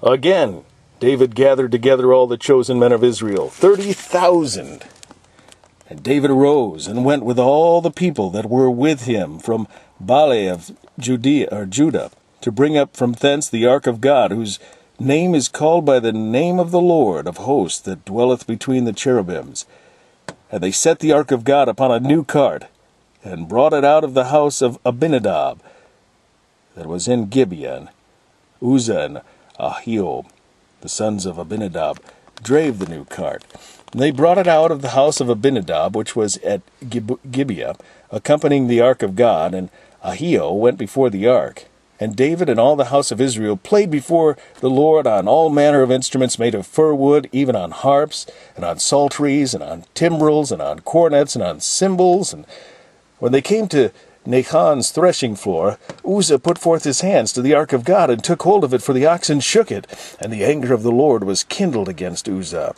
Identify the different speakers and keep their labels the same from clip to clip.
Speaker 1: Again, David gathered together all the chosen men of Israel, 30,000. And David arose and went with all the people that were with him from Baale of Judah, to bring up from thence the ark of God, whose name is called by the name of the Lord of hosts, that dwelleth between the cherubims. And they set the ark of God upon a new cart, and brought it out of the house of Abinadab, that was in Gibeah. And Uzzah and Ahio, the sons of Abinadab, drave the new cart. And they brought it out of the house of Abinadab, which was at Gibeah, accompanying the ark of God, and Ahio went before the ark. And David and all the house of Israel played before the Lord on all manner of instruments made of fir wood, even on harps, and on psalteries, and on timbrels, and on cornets, and on cymbals. And when they came to Nachon's threshing floor, Uzzah put forth his hands to the ark of God, and took hold of it, for the oxen shook it. And the anger of the Lord was kindled against Uzzah.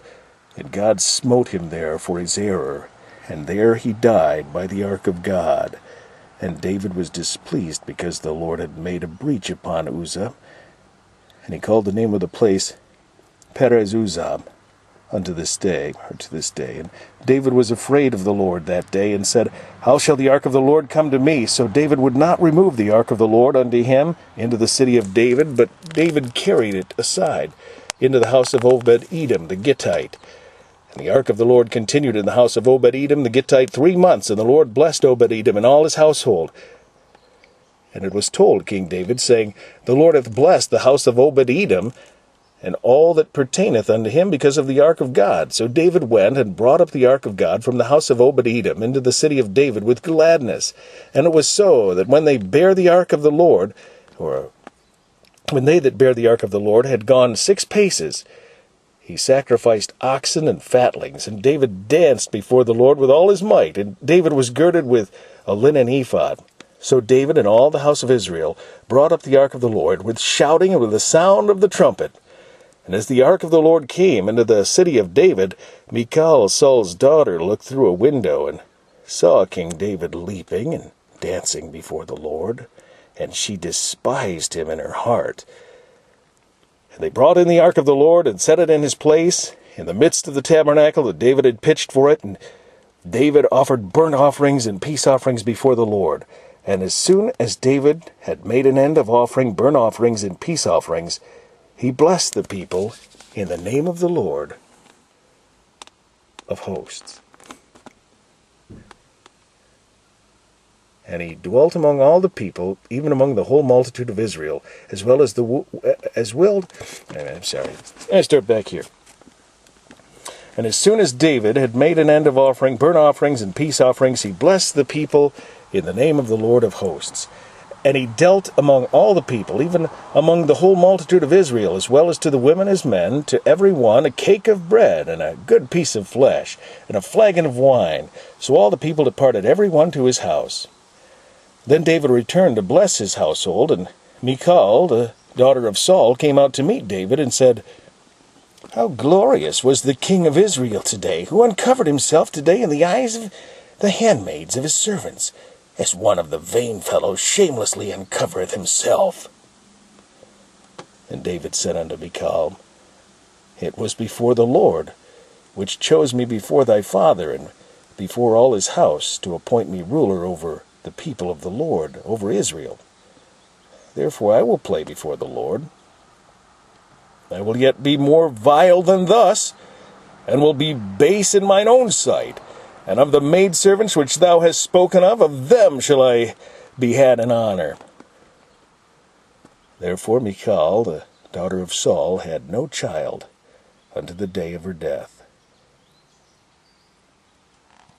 Speaker 1: And God smote him there for his error, and there he died by the ark of God. And David was displeased, because the Lord had made a breach upon Uzzah. And he called the name of the place Perez-Uzzah to this day. And David was afraid of the Lord that day, and said, How shall the ark of the Lord come to me? So David would not remove the ark of the Lord unto him into the city of David, but David carried it aside into the house of Obed-Edom the Gittite. And the ark of the Lord continued in the house of Obed-Edom the Gittite 3 months, and the Lord blessed Obed-Edom and all his household. And it was told King David, saying, The Lord hath blessed the house of Obed-Edom, and all that pertaineth unto him, because of the ark of God. So David went and brought up the ark of God from the house of Obed-Edom into the city of David with gladness. And it was so, that when they bare the ark of the Lord, or when they that bare the ark of the Lord had gone 6 paces, he sacrificed oxen and fatlings, and David danced before the Lord with all his might, and David was girded with a linen ephod. So David and all the house of Israel brought up the ark of the Lord with shouting and with the sound of the trumpet. And as the ark of the Lord came into the city of David, Michal, Saul's daughter, looked through a window, and saw King David leaping and dancing before the Lord, and she despised him in her heart. And they brought in the ark of the Lord, and set it in his place, in the midst of the tabernacle that David had pitched for it. And David offered burnt offerings and peace offerings before the Lord. And as soon as David had made an end of offering burnt offerings and peace offerings, he blessed the people in the name of the Lord of hosts. And he dwelt among all the people, even among the whole multitude of Israel, I start back here. And as soon as David had made an end of offering burnt offerings and peace offerings, he blessed the people in the name of the Lord of hosts. And he dealt among all the people, even among the whole multitude of Israel, as well as to the women as men, to every one a cake of bread, and a good piece of flesh, and a flagon of wine. So all the people departed every one to his house. Then David returned to bless his household, and Michal, the daughter of Saul, came out to meet David, and said, How glorious was the king of Israel today, who uncovered himself today in the eyes of the handmaids of his servants, as one of the vain fellows shamelessly uncovereth himself. And David said unto Michal, It was before the Lord, which chose me before thy father, and before all his house, to appoint me ruler over the people of the Lord, over Israel. Therefore I will play before the Lord. I will yet be more vile than thus, and will be base in mine own sight. And of the maidservants which thou hast spoken of them shall I be had in honor. Therefore Michal, the daughter of Saul, had no child unto the day of her death.